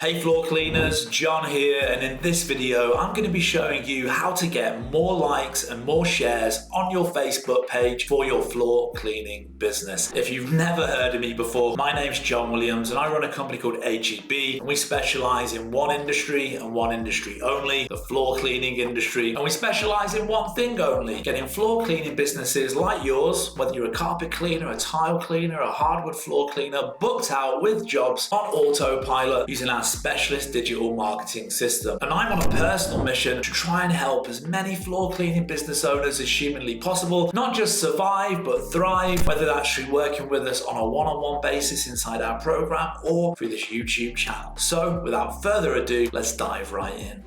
Hey floor cleaners, John here, and in this video I'm going to be showing you how to get more likes and more shares on your Facebook page for your floor cleaning business. If you've never heard of me before, my name's John Williams and I run a company called AGB, and we specialize in one industry and one industry only, the floor cleaning industry, and we specialize in one thing only, getting floor cleaning businesses like yours, whether you're a carpet cleaner, a tile cleaner, a hardwood floor cleaner, booked out with jobs on autopilot using our specialist digital marketing system. And I'm on a personal mission to try and help as many floor cleaning business owners as humanly possible, not just survive but thrive, whether that's through working with us on a one-on-one basis inside our program or through this YouTube channel. So without further ado, let's dive right in.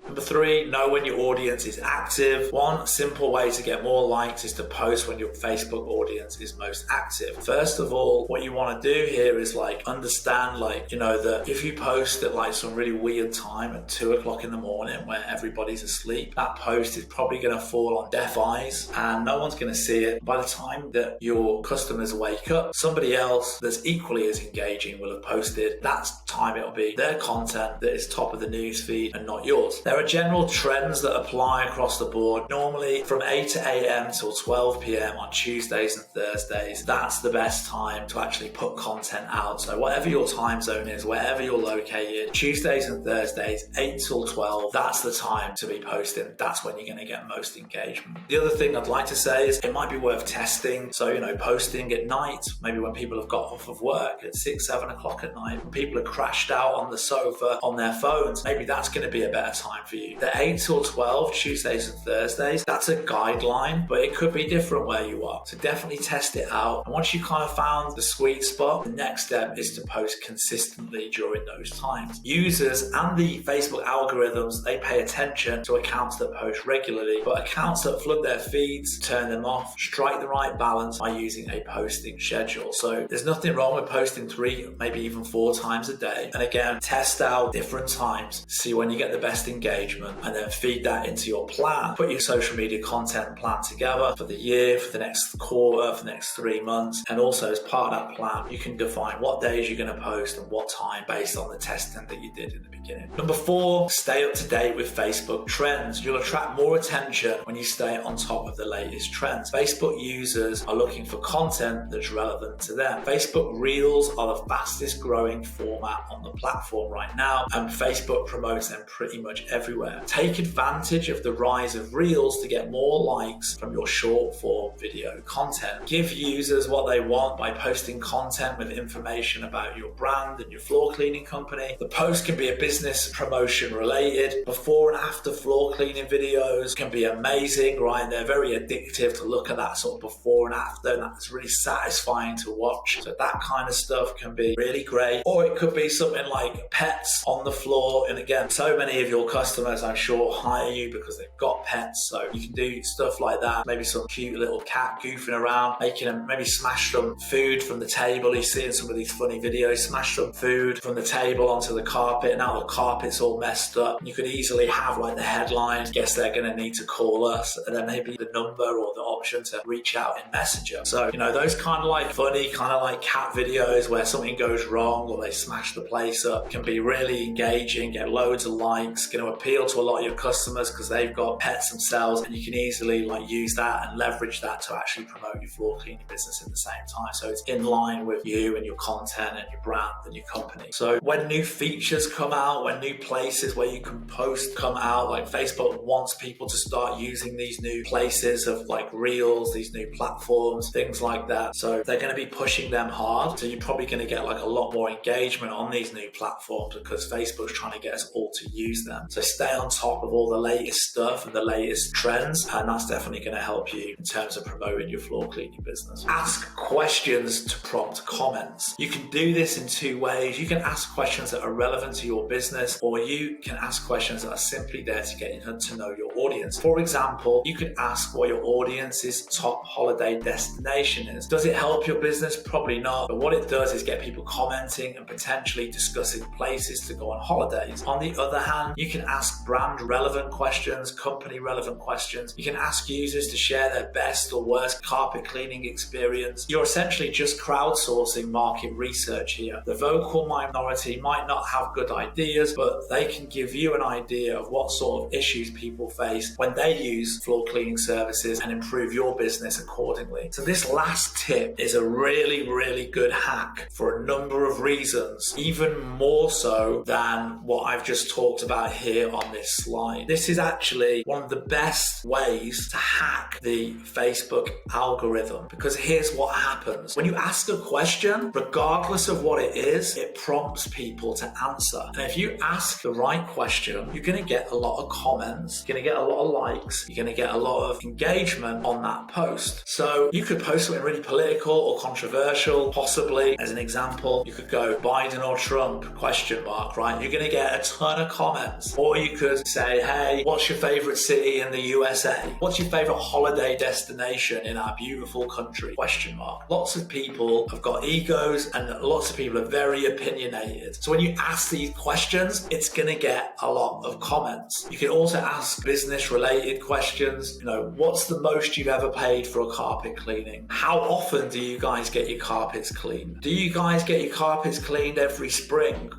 Number 3, know when your audience is active. One simple way to get more likes is to post when your Facebook audience is most active. First of all, what you want to do here is understand that if you post at some really weird time at 2 o'clock in the morning where everybody's asleep, that post is probably going to fall on deaf eyes and no one's going to see it. By the time that your customers wake up, somebody else that's equally as engaging will have posted. That's time it'll be their content that is top of the news feed and not yours. There are general trends that apply across the board. Normally from 8 a.m. till 12 p.m. on Tuesdays and Thursdays, that's the best time to actually put content out. So whatever your time zone is, wherever you're located, Tuesdays and Thursdays, 8 till 12, that's the time to be posting. That's when you're going to get most engagement. The other thing I'd like to say is it might be worth testing. So, posting at night, maybe when people have got off of work at 6, 7 o'clock at night, when people are crashed out on the sofa on their phones, maybe that's going to be a better time for you. The 8 till 12, Tuesdays and Thursdays, that's a guideline, but it could be different where you are. So definitely test it out. And once you kind of found the sweet spot, the next step is to post consistently during those times. Users and the Facebook algorithms, they pay attention to accounts that post regularly, but accounts that flood their feeds, turn them off. Strike the right balance by using a posting schedule. So there's nothing wrong with posting 3, maybe even 4 times a day. And again, test out different times, see when you get the best engagement, and then feed that into your plan. Put your social media content plan together for the year, for the next quarter, for the next 3 months. And also as part of that plan, you can define what days you're going to post and what time based on the testing that you did in the beginning. Number 4, stay up to date with Facebook trends. You'll attract more attention when you stay on top of the latest trends. Facebook users are looking for content that's relevant to them. Facebook Reels are the fastest growing format on the platform right now, and Facebook promotes them pretty much everywhere. Take advantage of the rise of Reels to get more likes from your short form video content. Give users what they want by posting content with information about your brand and your floor cleaning company. The post can be a business promotion related. Before and after floor cleaning videos can be amazing, right? They're very addictive to look at that sort of before and after, and that's really satisfying to watch. So that kind of stuff can be really great. Or it could be something like pets on the floor. And again, so many of your customers, I'm sure, hire you because they've got pets, so you can do stuff like that. Maybe some cute little cat goofing around, making them maybe smash some food from the table. You see in some of these funny videos, smash some food from the table onto the carpet. Now the carpet's all messed up. You could easily have the headline, guess they're going to need to call us, and then maybe the number or the option to reach out in Messenger. So those kind of funny cat videos where something goes wrong or they smash the place up can be really engaging, get loads of likes, going to appeal to a lot of your customers because they've got pets themselves, and you can easily use that and leverage that to actually promote your floor cleaning business at the same time. So it's in line with you and your content and your brand and your company. So when new features come out, when new places where you can post come out, Facebook wants people to start using these new places of Reels, these new platforms, things like that. So they're going to be pushing them hard. So you're probably going to get a lot more engagement on these new platforms because Facebook's trying to get us all to use them. So stay on top of all the latest stuff and the latest trends, and that's definitely going to help you in terms of promoting your floor cleaning business. Ask questions to prompt comments. You can do this in 2 ways. You can ask questions that are relevant to your business, or you can ask questions that are simply there to get to know your audience. For example, you could ask what your audience's top holiday destination is. Does it help your business? Probably not, but what it does is get people commenting and potentially discussing places to go on holidays. On the other hand, you can ask ask brand relevant questions, company relevant questions. You can ask users to share their best or worst carpet cleaning experience. You're essentially just crowdsourcing market research here. The vocal minority might not have good ideas, but they can give you an idea of what sort of issues people face when they use floor cleaning services and improve your business accordingly. So this last tip is a really, really good hack for a number of reasons, even more so than what I've just talked about here on this slide. This is actually one of the best ways to hack the Facebook algorithm, because here's what happens. When you ask a question, regardless of what it is, it prompts people to answer. And if you ask the right question, you're going to get a lot of comments, you're going to get a lot of likes, you're going to get a lot of engagement on that post. So you could post something really political or controversial, possibly. As an example, you could go Biden or Trump, ? Right? You're going to get a ton of comments. Or you could say, hey, what's your favorite city in the USA? What's your favorite holiday destination in our beautiful country? ? Lots of people have got egos and lots of people are very opinionated. So when you ask these questions, it's going to get a lot of comments. You can also ask business related questions. What's the most you've ever paid for a carpet cleaning? How often do you guys get your carpets cleaned? Do you guys get your carpets cleaned every spring? ?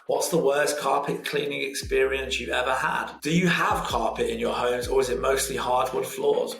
What's the worst carpet cleaning experience you've ever had? Do you have carpet in your homes, or is it mostly hardwood floors? ?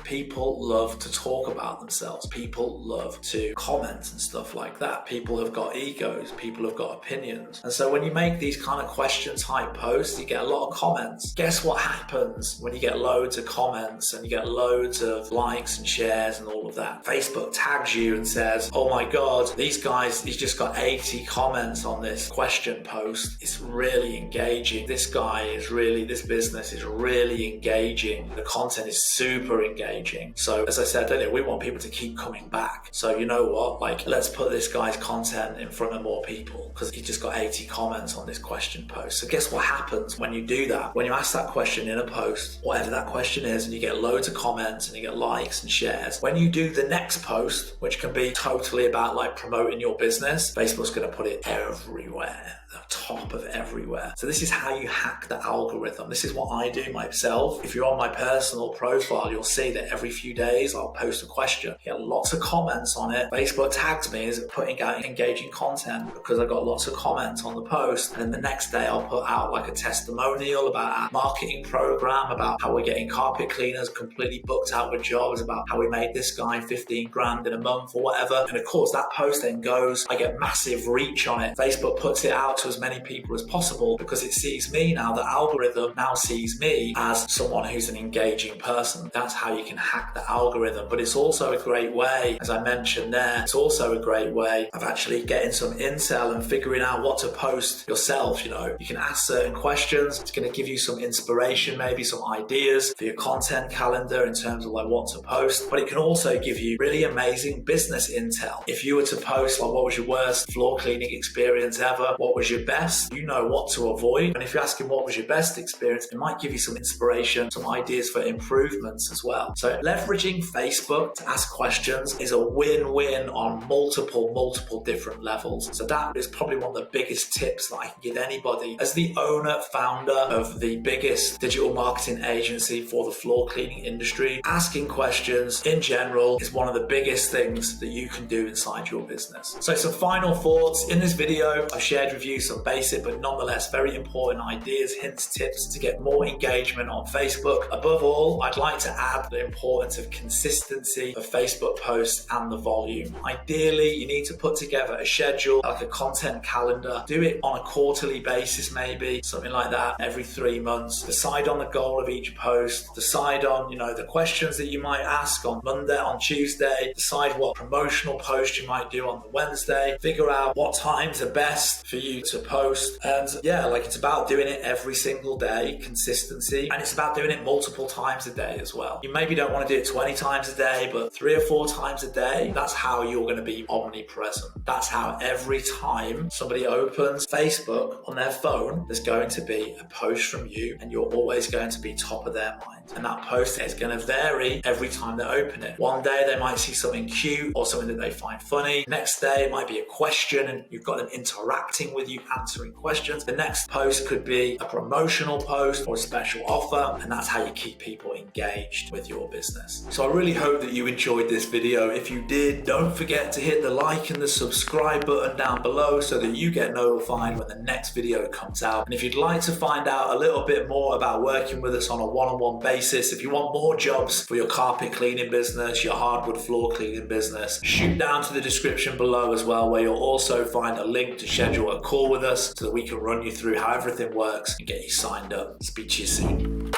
People love to talk about themselves. People love to comment and stuff like that. People have got egos. People have got opinions. And so when you make these kind of question type posts, you get a lot of comments. Guess what happens when you get loads of comments and you get loads of likes and shares and all of that? Facebook tags you and says, oh my God, he's just got 80 comments on this question post. It's really engaging. This business is really engaging. The content is super engaging. So as I said earlier, we want people to keep coming back. So you know what? Let's put this guy's content in front of more people because he just got 80 comments on this question post. So guess what happens when you do that? When you ask that question in a post, whatever that question is, and you get loads of comments and you get likes and shares, when you do the next post, which can be totally about promoting your business, Facebook's going to put it everywhere, the top of everywhere. So this is how you hack the algorithm. This is what I do myself. If you're on my personal profile, you'll see that every few days I'll post a question, get lots of comments on it. Facebook tags me as putting out engaging content because I got lots of comments on the post, and then the next day I'll put out a testimonial about our marketing program, about how we're getting carpet cleaners completely booked out with jobs, about how we made this guy 15 grand in a month or whatever. And of course that post then goes, I get massive reach on it. Facebook puts it out to as many people as possible because it sees me now. The algorithm now sees me as someone who's an engaging person. That's how you can hack the algorithm. But it's also a great way, as I mentioned there, it's also a great way of actually getting some intel and figuring out what to post yourself. You can ask certain questions. It's going to give you some inspiration, maybe some ideas for your content calendar in terms of what to post. But it can also give you really amazing business intel. If you were to post what was your worst floor cleaning experience ever, what was your best, you know what to avoid. And if you're asking what was your best experience, it might give you some inspiration, some ideas for improvements as well. So leveraging Facebook to ask questions is a win-win on multiple different levels. So that is probably one of the biggest tips that I can give anybody. As the owner, founder of the biggest digital marketing agency for the floor cleaning industry, asking questions in general is one of the biggest things that you can do inside your business. So some final thoughts. In this video, I've shared with you some basic but nonetheless very important ideas, hints, tips to get more engagement on Facebook. Above all, I'd like to add the importance of consistency of Facebook posts and the volume. Ideally, you need to put together a schedule, like a content calendar. Do it on a quarterly basis, maybe something like that, every 3 months. Decide on the goal of each post. Decide on, the questions that you might ask on Monday, on Tuesday. Decide what promotional post you might do on the Wednesday. Figure out what times are best for you to post. And it's about doing it every single day, consistency, and it's about doing it multiple times a day as well. You maybe don't want to do it 20 times a day, but 3 or 4 times a day. That's how you're going to be omnipresent. That's how every time somebody opens Facebook on their phone, there's going to be a post from you, and you're always going to be top of their mind. And that post is going to vary every time they open it. One day they might see something cute or something that they find funny. Next day it might be a question and you've got them interacting with you, answering questions. The next post could be a promotional post or a special offer, and that's how you keep people engaged with your business. So I really hope that you enjoyed this video. If you did, don't forget to hit the like and the subscribe button down below so that you get notified when the next video comes out. And if you'd like to find out a little bit more about working with us on a one-on-one basis, if you want more jobs for your carpet cleaning business, your hardwood floor cleaning business, shoot down to the description below as well, where you'll also find a link to schedule a call with us so that we can run you through how everything works and get you signed up. Speak to you soon.